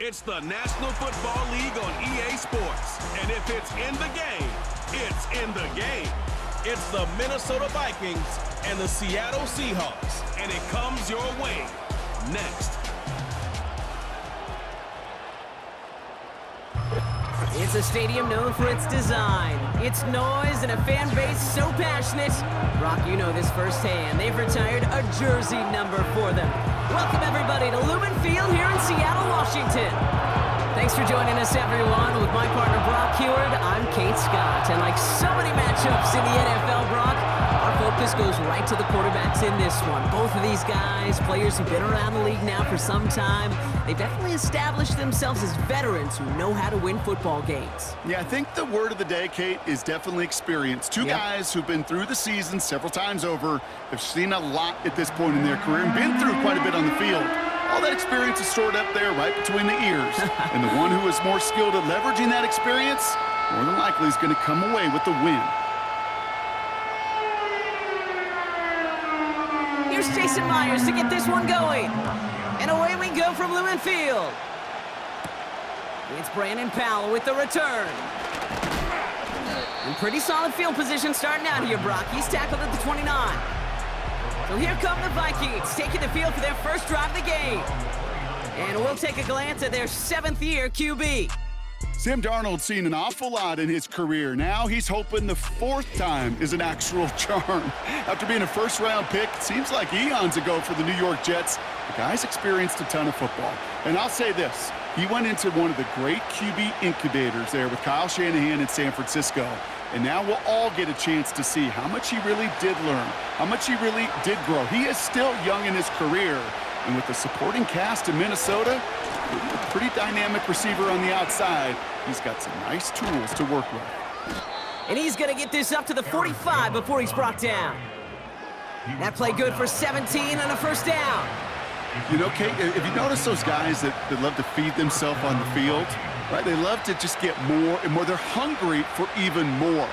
It's the National Football League on EA Sports. And if it's in the game, it's in the game. It's the Minnesota Vikings and the Seattle Seahawks. And it comes your way next. It's a stadium known for its design, its noise, and a fan base so passionate. Brock, you know this firsthand. They've retired a jersey number for them. Welcome, everybody, to Lumen Field here in Seattle, Washington. Thanks for joining us, everyone. With my partner, Brock Heward, I'm Kate Scott. And like so many matchups in the NFL, Brock, our focus goes right to the quarterbacks in this one. Both of these guys, players who've been around the league now for some time, they've definitely established themselves as veterans who know how to win football games. Yeah, I think the word of the day, Kate, is definitely experience. Two guys who've been through the season several times over, have seen a lot at this point in their career, and been through quite a bit on the field. All that experience is stored up there right between the ears. And the one who is more skilled at leveraging that experience, more than likely is going to come away with the win. Here's Jason Myers to get this one going. And away we go from Lumen Field. It's Brandon Powell with the return. In pretty solid field position starting out here, Brock. He's tackled at the 29. So here come the Vikings, taking the field for their first drive of the game. And we'll take a glance at their 7th-year QB. Sam Darnold's seen an awful lot in his career. Now he's hoping the 4th time is an actual charm. After being a first-round pick, it seems like eons ago for the New York Jets, the guy's experienced a ton of football. And I'll say this, he went into one of the great QB incubators there with Kyle Shanahan in San Francisco. And now we'll all get a chance to see how much he really did learn, how much he really did grow. He is still young in his career. And with the supporting cast in Minnesota, a pretty dynamic receiver on the outside, he's got some nice tools to work with. And he's going to get this up to the 45 before he's brought down. That play good for 17 and a first down. You know, Kate, if you notice those guys that love to feed themselves on the field, right? They love to just get more and more. They're hungry for even more.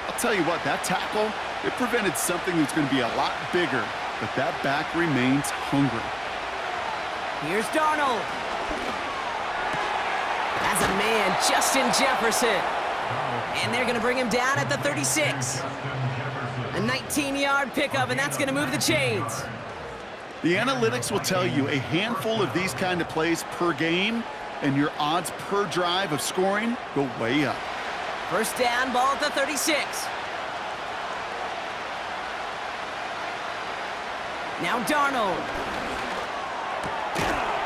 I'll tell you what, that tackle, it prevented something that's going to be a lot bigger, but that back remains hungry. Here's Darnold. As a man, Justin Jefferson. And they're going to bring him down at the 36. A 19-yard pickup, and that's going to move the chains. The analytics will tell you a handful of these kind of plays per game, and your odds per drive of scoring go way up. First down, ball at the 36. Now Darnold.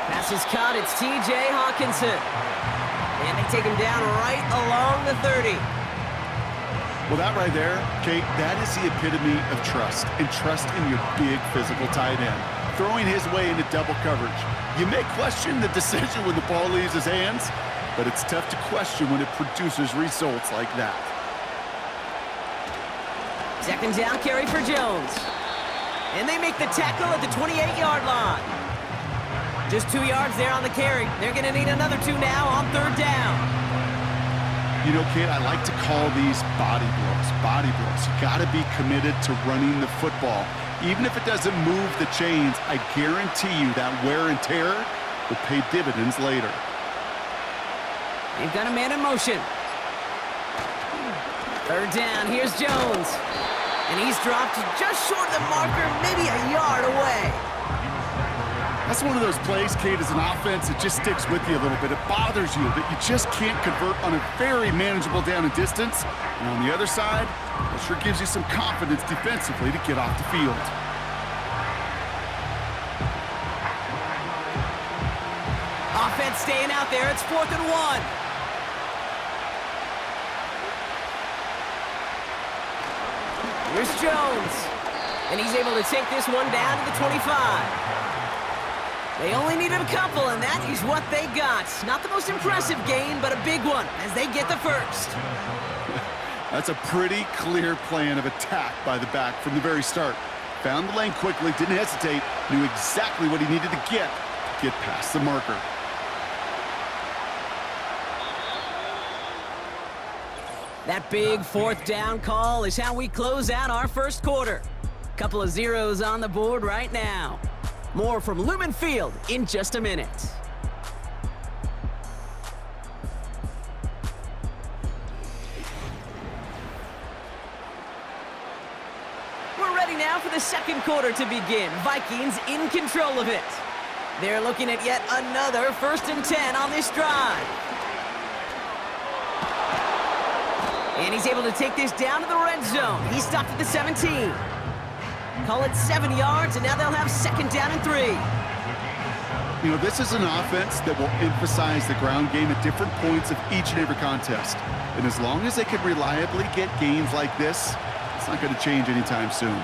Pass is caught, it's T.J. Hawkinson. And they take him down right along the 30. Well, that right there, Kate, that is the epitome of trust, and trust in your big physical tight end. Throwing his way into double coverage. You may question the decision when the ball leaves his hands, but it's tough to question when it produces results like that. Second down carry for Jones. And they make the tackle at the 28-yard line. Just 2 yards there on the carry. They're going to need another 2 now on third down. You know, Kate, I like to call these body blows. Body blows. You got to be committed to running the football. Even if it doesn't move the chains, I guarantee you that wear and tear will pay dividends later. They've got a man in motion. Third down, here's Jones. And he's dropped just short of the marker, maybe a yard away. That's one of those plays, Kate, as an offense, it just sticks with you a little bit. It bothers you that you just can't convert on a very manageable down and distance. And on the other side, it sure gives you some confidence defensively to get off the field. Offense staying out there. It's 4th and 1. Here's Jones. And he's able to take this one down to the 25. They only needed a couple, and that is what they got. Not the most impressive gain, but a big one as they get the first. That's a pretty clear plan of attack by the back from the very start. Found the lane quickly, didn't hesitate, knew exactly what he needed to get past the marker. That big 4th down call is how we close out our first quarter. Couple of zeros on the board right now. More from Lumen Field in just a minute. ready now for the second quarter to begin. Vikings in control of it. They're looking at yet another 1st and 10 on this drive. And he's able to take this down to the red zone. He stopped at the 17. Call it 7 yards, and now they'll have 2nd down and 3. You know, this is an offense that will emphasize the ground game at different points of each and every contest. And as long as they can reliably get gains like this, it's not going to change anytime soon.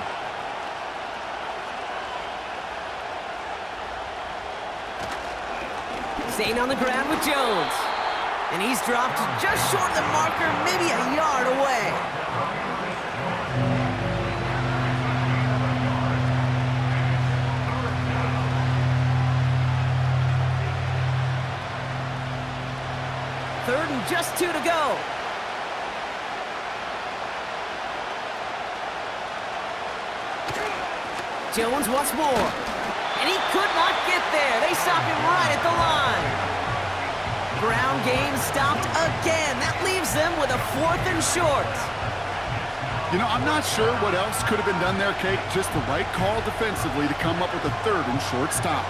Staying on the ground with Jones. And he's dropped just short of the marker, maybe a yard away. Third and just 2 to go. Jones once more. And he could not get there. They stop him right at the line. Ground game stopped again. That leaves them with a 4th and short. You know, I'm not sure what else could have been done there, Kate. Just the right call defensively to come up with a 3rd and short stop.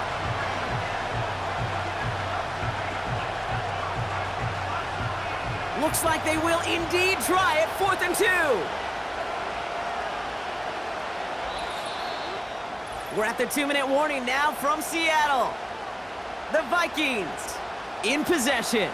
Looks like they will indeed try it. 4th and 2. We're at the 2-minute warning now from Seattle. The Vikings in possession.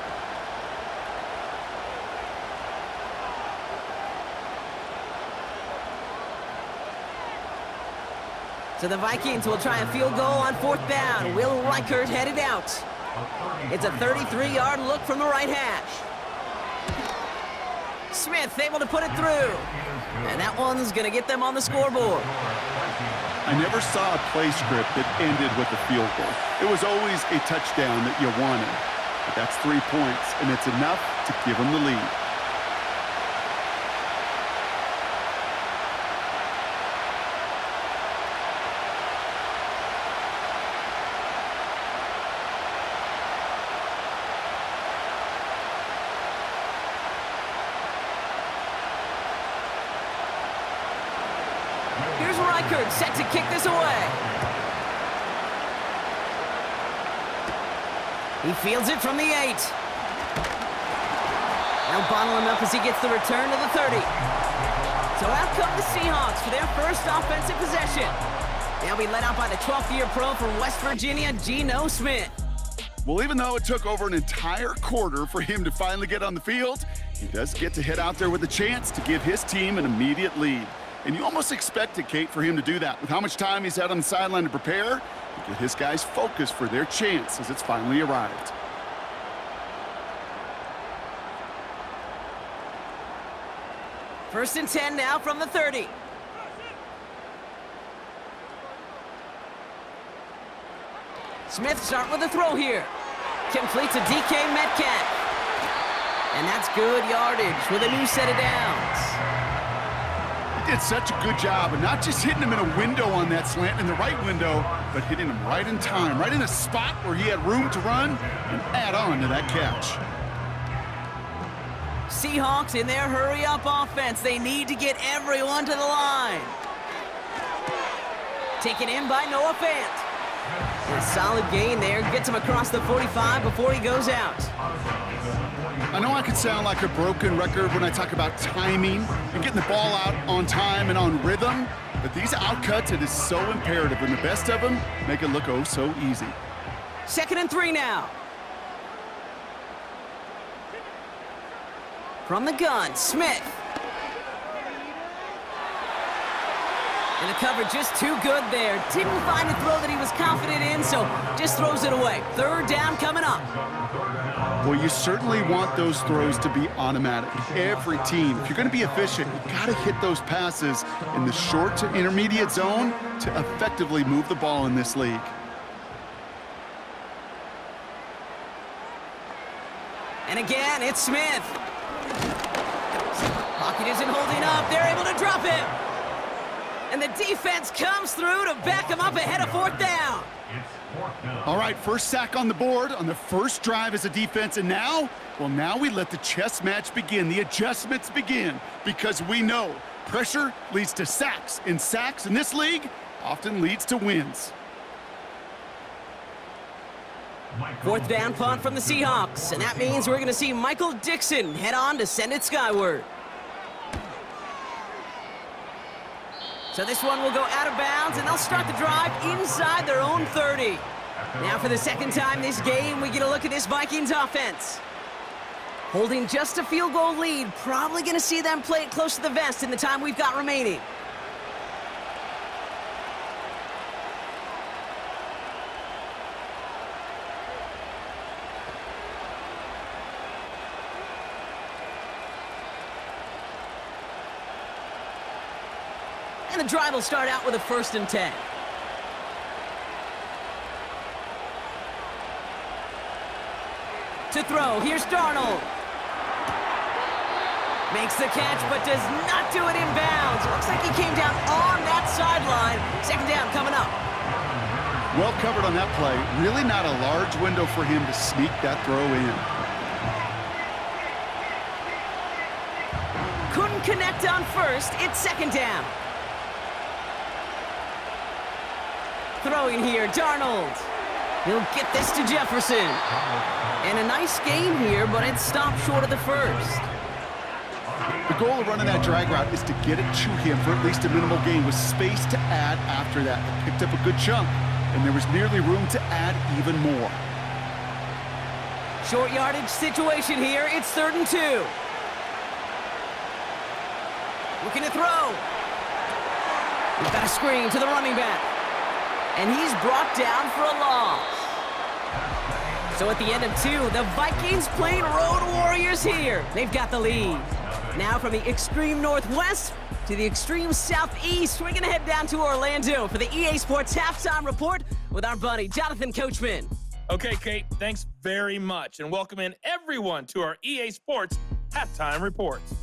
So the Vikings will try a field goal on 4th down. Will Reichert headed out. It's a 33-yard look from the right hash. Smith able to put it through. And that one's going to get them on the scoreboard. I never saw a play script that ended with a field goal. It was always a touchdown that you wanted. But that's 3 points, and it's enough to give them the lead. Here's Reichert set to kick this away. He fields it from the 8. Now bottle him up as he gets the return to the 30. So out come the Seahawks for their first offensive possession. They'll be led out by the 12th-year pro from West Virginia, Geno Smith. Well, even though it took over an entire quarter for him to finally get on the field, he does get to head out there with a chance to give his team an immediate lead. And you almost expected, Kate, for him to do that. With how much time he's had on the sideline to prepare, to get his guys focused for their chance as it's finally arrived. First and 10 now from the 30. Smith start with a throw here. Completes a DK Metcalf. And that's good yardage with a new set of downs. He did such a good job of not just hitting him in a window on that slant, in the right window, but hitting him right in time, right in a spot where he had room to run and add on to that catch. Seahawks in their hurry-up offense. They need to get everyone to the line. Taken in by Noah Fant. A solid gain there. Gets him across the 45 before he goes out. I know I could sound like a broken record when I talk about timing and getting the ball out on time and on rhythm, but these outcuts, it is so imperative, and the best of them make it look oh so easy. 2nd and 3 now. From the gun, Smith. And the cover just too good there. Didn't find a throw that he was confident in, so just throws it away. 3rd down coming up. Well, you certainly want those throws to be automatic. Every team, if you're going to be efficient, you got to hit those passes in the short to intermediate zone to effectively move the ball in this league. And again, it's Smith. Pocket isn't holding up. They're able to drop him. And the defense comes through to back him up ahead of 4th down. All right, first sack on the board on the first drive as a defense, and now, well, now we let the chess match begin, the adjustments begin, because we know Pressure leads to sacks, and sacks in this league often leads to wins. Fourth down punt from the Seahawks, and that means we're going to see Michael Dixon head on to send it skyward. So this one will go out of bounds, and they'll start the drive inside their own 30. Now for the second time this game, we get a look at this Vikings offense. Holding just a field goal lead, probably going to see them play it close to the vest in the time we've got remaining. And the drive will start out with a 1st and 10. To throw, here's Darnold. Makes the catch, but does not do it in bounds. Looks like he came down on that sideline. Second down coming up. Well covered on that play. Really not a large window for him to sneak that throw in. Couldn't connect on 1st. It's 2nd down. Throwing here, Darnold. He'll get this to Jefferson. And a nice game here, but it stopped short of the 1st. The goal of running that drag route is to get it to him for at least a minimal gain with space to add after that. They picked up a good chunk, and there was nearly room to add even more. Short yardage situation here. It's 3rd and 2. Looking to throw. We've got a screen to the running back. And he's brought down for a loss. So at the end of 2, the Vikings playing Road Warriors here. They've got the lead. Now from the extreme northwest to the extreme southeast, we're going to head down to Orlando for the EA Sports Halftime Report with our buddy Jonathan Coachman. Okay, Kate, thanks very much, and welcome in everyone to our EA Sports Halftime Reports.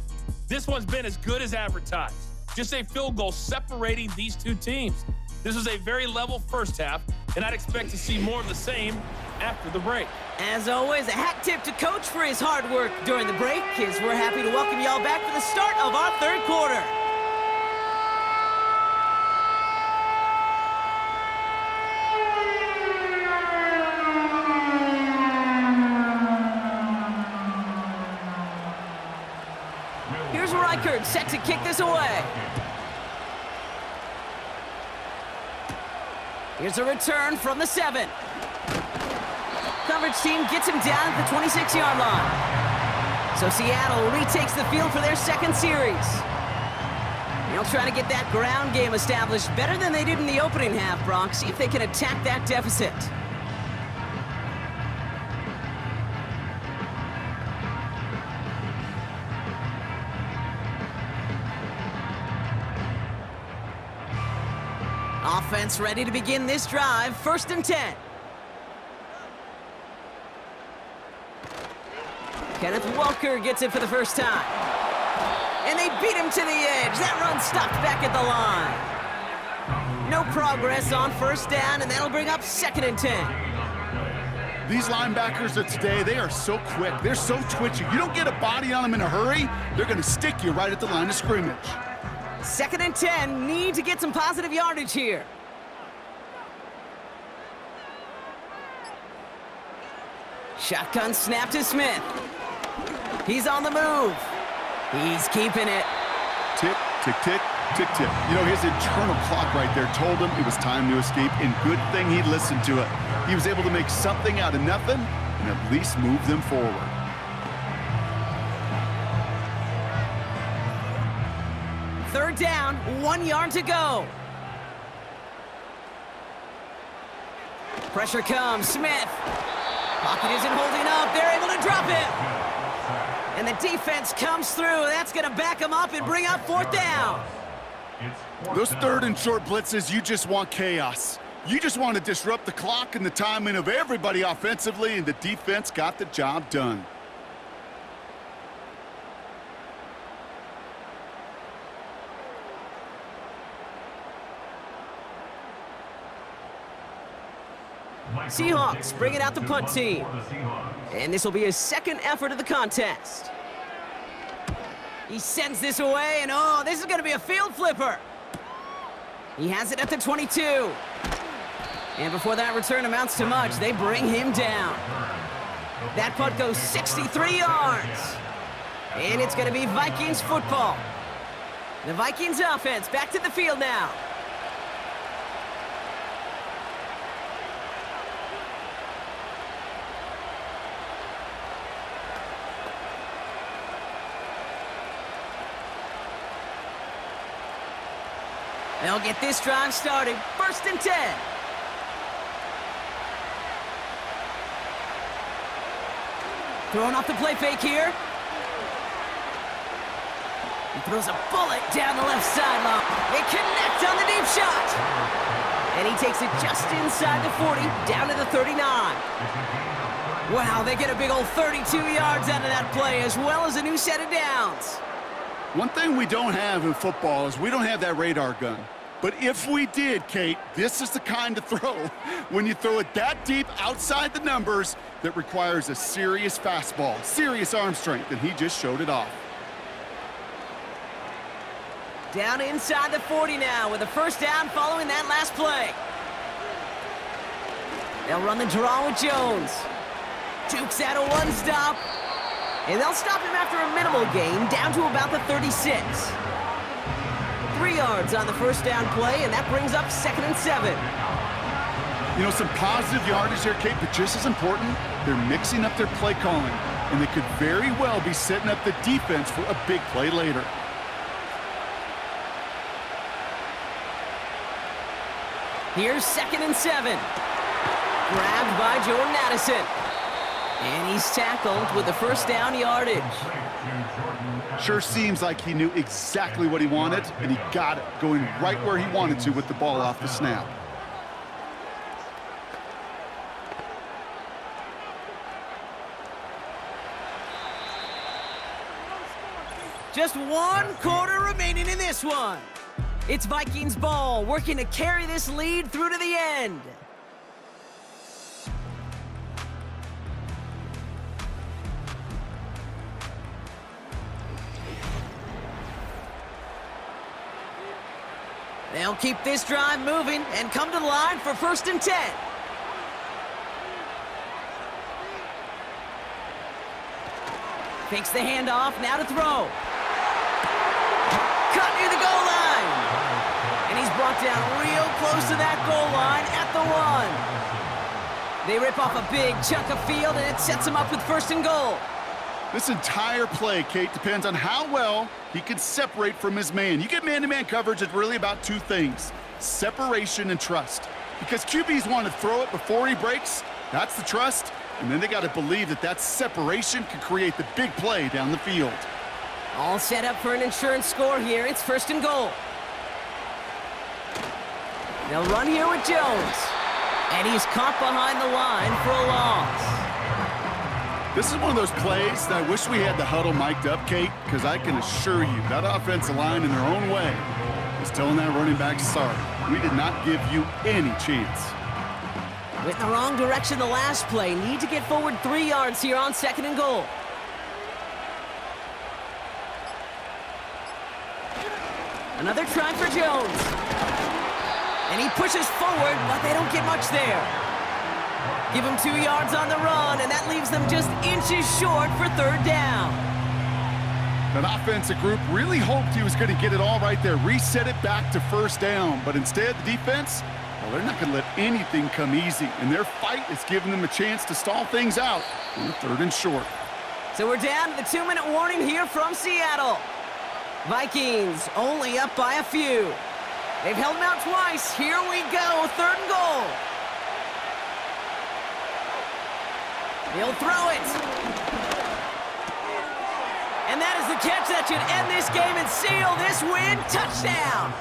This one's been as good as advertised. Just a field goal separating these two teams. This was a very level first half, and I'd expect to see more of the same after the break. As always, a hat tip to Coach for his hard work during the break, as we're happy to welcome y'all back for the start of our 3rd quarter. Here's Reichert set to kick this away. Here's a return from the 7. Coverage team gets him down at the 26-yard line. So Seattle retakes the field for their 2nd series. They'll try to get that ground game established better than they did in the opening half, Brock. See if they can attack that deficit. Offense ready to begin this drive. 1st and 10. Kenneth Walker gets it for the first time. And they beat him to the edge. That run stopped back at the line. No progress on 1st down, and that'll bring up 2nd and 10. These linebackers of today, they are so quick. They're so twitchy. You don't get a body on them in a hurry, they're going to stick you right at the line of scrimmage. 2nd and 10, need to get some positive yardage here. Shotgun snap to Smith. He's on the move. He's keeping it. Tick, tick, tick, tick, tick. You know, his internal clock right there told him it was time to escape, and good thing he listened to it. He was able to make something out of nothing and at least move them forward. Third down, 1 yard to go. Pressure comes, Smith. Pocket isn't holding up, they're able to drop it. And the defense comes through, that's gonna back them up and bring up 4th down. Those 3rd and short blitzes, you just want chaos. You just want to disrupt the clock and the timing of everybody offensively, and the defense got the job done. Seahawks bringing out the punt team. And this will be his 2nd effort of the contest. He sends this away, and oh, this is going to be a field flipper. He has it at the 22. And before that return amounts to much, they bring him down. That punt goes 63 yards. And it's going to be Vikings football. The Vikings offense back to the field now. They'll get this drive started. 1st and 10. Throwing off the play fake here. He throws a bullet down the left sideline. They connect on the deep shot. And he takes it just inside the 40, down to the 39. Wow, they get a big old 32 yards out of that play, as well as a new set of downs. One thing we don't have in football is we don't have that radar gun. But if we did, Kate, this is the kind of throw, when you throw it that deep outside the numbers, that requires a serious fastball, serious arm strength, and he just showed it off. Down inside the 40 now with a 1st down following that last play. They'll run the draw with Jones. Jukes out a 1-stop. And they'll stop him after a minimal gain down to about the 36. 3 yards on the 1st down play, and that brings up 2nd and 7. You know, some positive yardage there, Kate, but just as important, they're mixing up their play calling, and they could very well be setting up the defense for a big play later. Here's 2nd and 7. Grabbed by Jordan Addison. And he's tackled with the 1st down yardage. Sure seems like he knew exactly what he wanted, and he got it, going right where he wanted to with the ball off the snap. Just 1 quarter remaining in this one. It's Vikings ball, working to carry this lead through to the end. They'll keep this drive moving and come to the line for 1st and 10. Fakes the handoff, now to throw. Cut near the goal line. And he's brought down real close to that goal line at the 1. They rip off a big chunk of field, and it sets him up with 1st and goal. This entire play, Kate, depends on how well he can separate from his man. You get man-to-man coverage, it's really about 2 things, separation and trust. Because QBs want to throw it before he breaks, that's the trust, and then they got to believe that that separation can create the big play down the field. All set up for an insurance score here. It's 1st and goal. They'll run here with Jones. And he's caught behind the line for a loss. This is one of those plays that I wish we had the huddle mic'd up, Kate, because I can assure you that offensive line in their own way is telling that running back, sorry, we did not give you any chance. Went in the wrong direction the last play. Need to get forward 3 yards here on 2nd and goal. Another try for Jones. And he pushes forward, but they don't get much there. Give him 2 yards on the run, and that leaves them just inches short for 3rd down. That offensive group really hoped he was going to get it all right there, reset it back to 1st down. But instead, the defense, well, they're not going to let anything come easy. And their fight is giving them a chance to stall things out on 3rd and short. So we're down to the 2-minute warning here from Seattle. Vikings only up by a few. They've held them out twice. Here we go, 3rd and goal. He'll throw it. And that is the catch that should end this game and seal this win. Touchdown.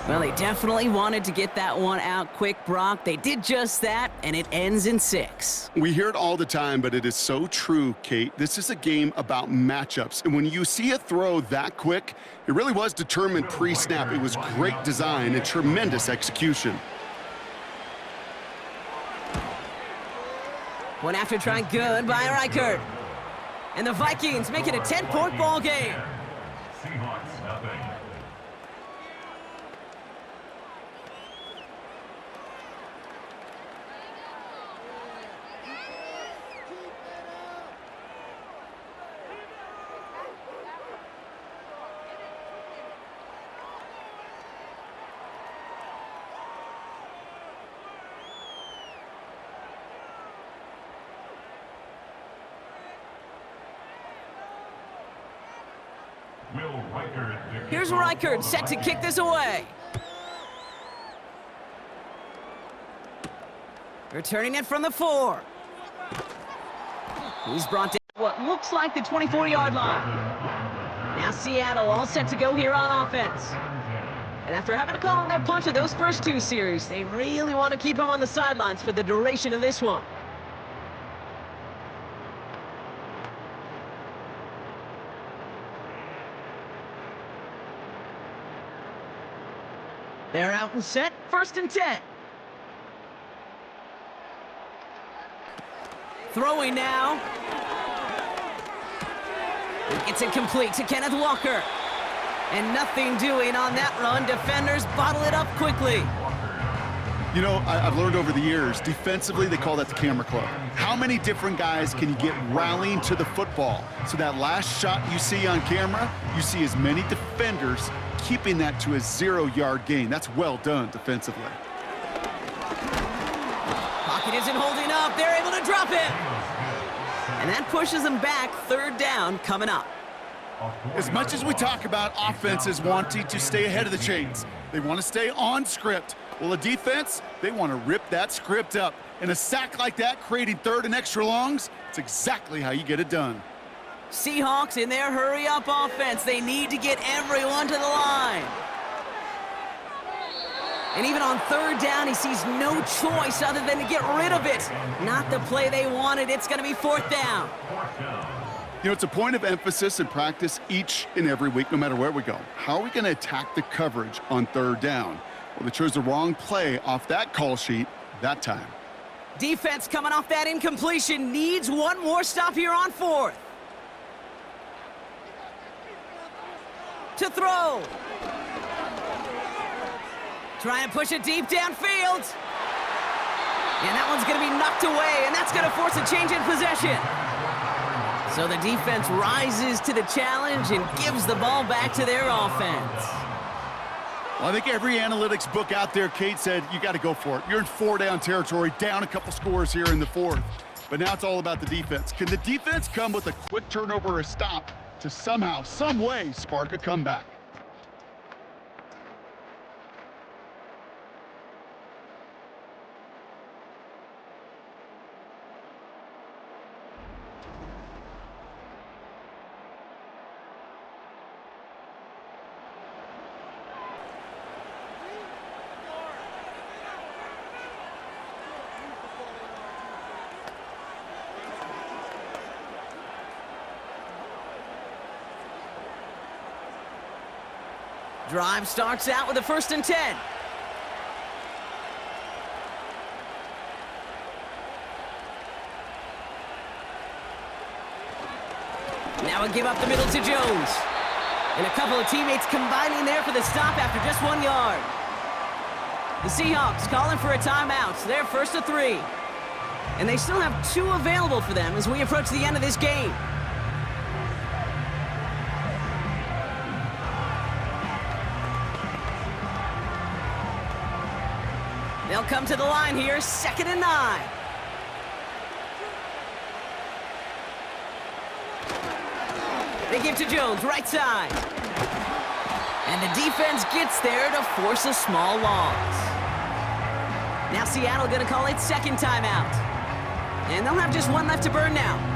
Well, they definitely wanted to get that one out quick, Brock. They did just that, and it ends in 6. We hear it all the time, but it is so true, Kate. This is a game about matchups. And when you see a throw that quick, it really was determined pre-snap. It was great design and tremendous execution. One after try good by Reichert. And the Vikings make it a 10-point ball game. Seahawks nothing. Here's Reichard set to kick this away. Returning it from the 4. He's brought down what looks like the 24-yard line. Now Seattle all set to go here on offense. And after having to call on their punch of those first 2 series, they really want to keep him on the sidelines for the duration of this one. They're out and set, 1st and 10. Throwing now. It's incomplete to Kenneth Walker. And nothing doing on that run. Defenders bottle it up quickly. You know, I've learned over the years, defensively, they call that the camera club. How many different guys can you get rallying to the football? So that last shot you see on camera, you see as many defenders keeping that to a 0-yard gain. That's well done defensively. Pocket isn't holding up. They're able to drop it. And that pushes them back. 3rd down coming up. As much as we talk about offenses wanting to stay ahead of the chains, they want to stay on script. Well, the defense, they want to rip that script up. And a sack like that, creating 3rd and extra longs, it's exactly how you get it done. Seahawks in their hurry-up offense. They need to get everyone to the line. And even on 3rd down, he sees no choice other than to get rid of it. Not the play they wanted. It's going to be 4th down. You know, it's a point of emphasis in practice each and every week, no matter where we go. How are we going to attack the coverage on 3rd down? Well, they chose the wrong play off that call sheet that time. Defense coming off that incompletion needs one more stop here on 4th. To throw. Trying to push it deep downfield. And that one's going to be knocked away, and that's going to force a change in possession. So the defense rises to the challenge and gives the ball back to their offense. Well, I think every analytics book out there, Kate, said you got to go for it. You're in 4-down territory, down a couple scores here in the 4th. But now it's all about the defense. Can the defense come with a quick turnover or a stop to somehow, some way, spark a comeback? Drive starts out with a 1st and 10. Now a give up the middle to Jones. And a couple of teammates combining there for the stop after just 1 yard. The Seahawks calling for a timeout. So they're 1st and 3. And they still have 2 available for them as we approach the end of this game. They'll come to the line here, 2nd and 9. They give to Jones, right side. And the defense gets there to force a small loss. Now Seattle going to call it 2nd timeout. And they'll have just 1 left to burn now.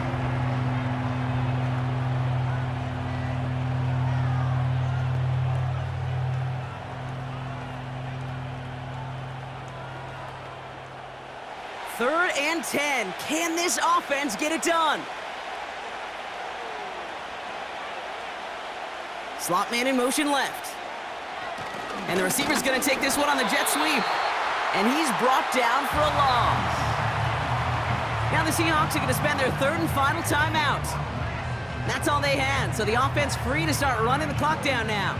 Third and 10. Can this offense get it done? Slot man in motion left. And the receiver's going to take this one on the jet sweep. And he's brought down for a loss. Now the Seahawks are going to spend their 3rd and final timeout. That's all they had, so the offense free to start running the clock down now.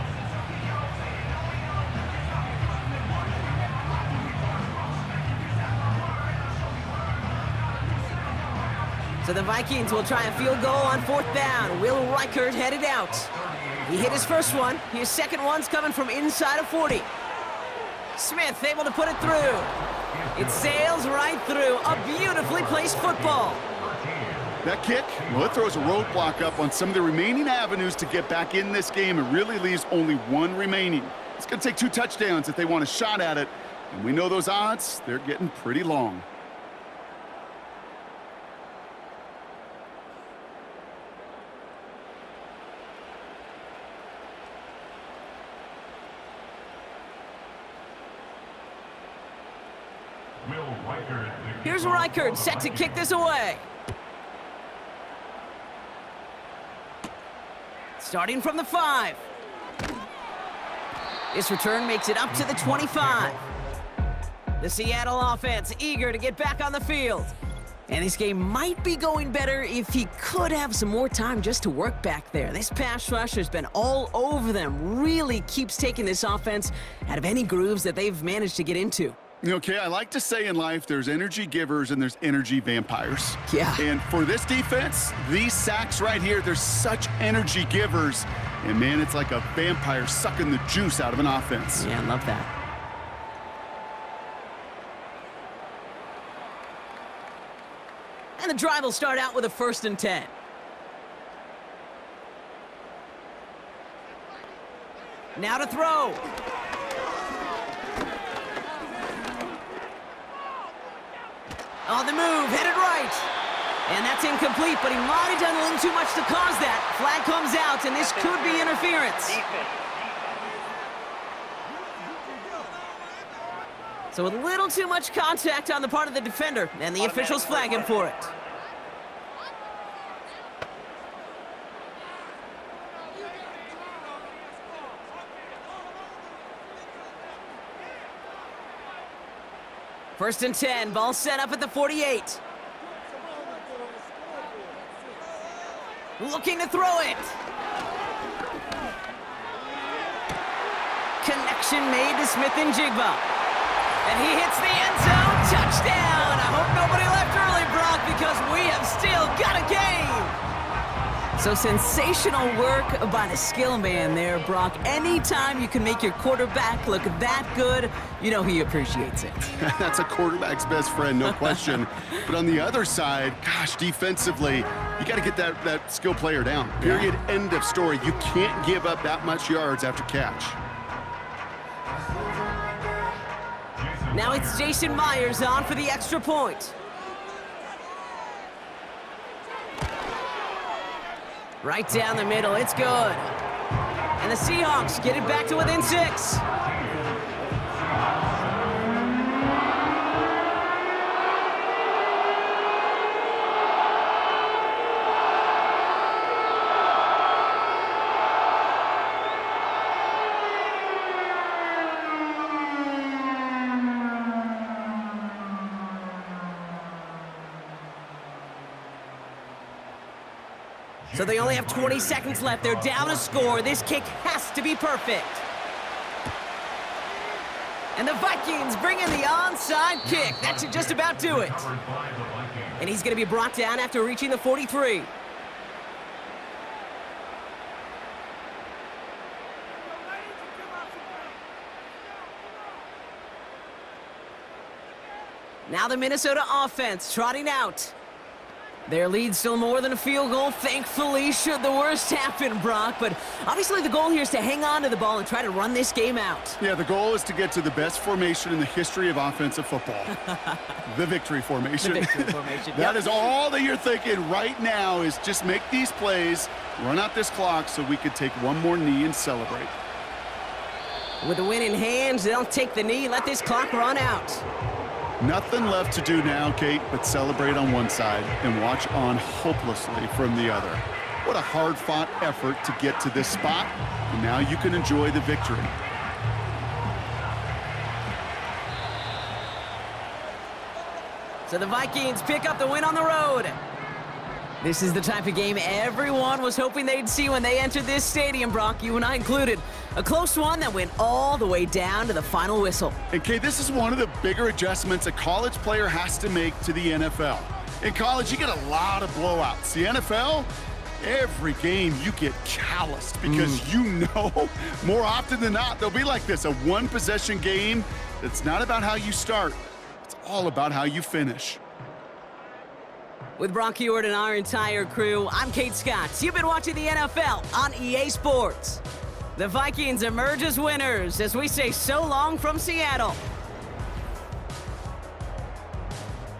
So the Vikings will try a field goal on 4th down. Will Reichert headed out. He hit his first one. His second one's coming from inside of 40. Smith able to put it through. It sails right through. A beautifully placed football. That kick, well, it throws a roadblock up on some of the remaining avenues to get back in this game. It really leaves only one remaining. It's going to take 2 touchdowns if they want a shot at it. And we know those odds, they're getting pretty long. Here's Reichert set to kick this away. Starting from the 5. This return makes it up to the 25. The Seattle offense eager to get back on the field. And this game might be going better if he could have some more time just to work back there. This pass rush has been all over them. Really keeps taking this offense out of any grooves that they've managed to get into. Okay, I like to say in life there's energy givers and there's energy vampires. Yeah. And for this defense, these sacks right here, they're such energy givers. And man, it's like a vampire sucking the juice out of an offense. Yeah, I love that. And the drive will start out with a 1st and 10. Now to throw. On the move, headed right. And that's incomplete, but he might have done a little too much to cause that. Flag comes out, and this could be interference. So a little too much contact on the part of the defender, and the officials flag him for it. First and 10, ball set up at the 48. Looking to throw it. Connection made to Smith and Jigba. And he hits the end zone. Touchdown! I hope nobody left early, Brock, because we have still got a game. So sensational work by the skill man there, Brock. Anytime you can make your quarterback look that good, you know he appreciates it. That's a quarterback's best friend, no question. But on the other side, gosh, defensively, you got to get that skill player down. Period, end of story. You can't give up that much yards after catch. Now it's Jason Myers on for the extra point. Right down the middle, it's good. And the Seahawks get it back to within 6. So they only have 20 seconds left. They're down a score. This kick has to be perfect. And the Vikings bring in the onside kick. That should just about do it. And he's going to be brought down after reaching the 43. Now the Minnesota offense trotting out. Their lead's still more than a field goal, thankfully, should the worst happen, Brock. But obviously the goal here is to hang on to the ball and try to run this game out. Yeah, the goal is to get to the best formation in the history of offensive football. The victory formation. The victory formation. That is all that you're thinking right now is just make these plays, run out this clock so we could take one more knee and celebrate. With the win in hand, they'll take the knee, let this clock run out. Nothing left to do now, Kate, but celebrate on one side and watch on hopelessly from the other. What a hard-fought effort to get to this spot, and now you can enjoy the victory. So the Vikings pick up the win on the road. This is the type of game everyone was hoping they'd see when they entered this stadium, Brock, you and I included. A close one that went all the way down to the final whistle. And Kay, this is one of the bigger adjustments a college player has to make to the NFL. In college, you get a lot of blowouts. The NFL, every game you get calloused because you know more often than not they'll be like this, a one-possession game that's not about how you start. It's all about how you finish. With Brock Ewart and our entire crew, I'm Kate Scott. You've been watching the NFL on EA Sports. The Vikings emerge as winners as we say so long from Seattle.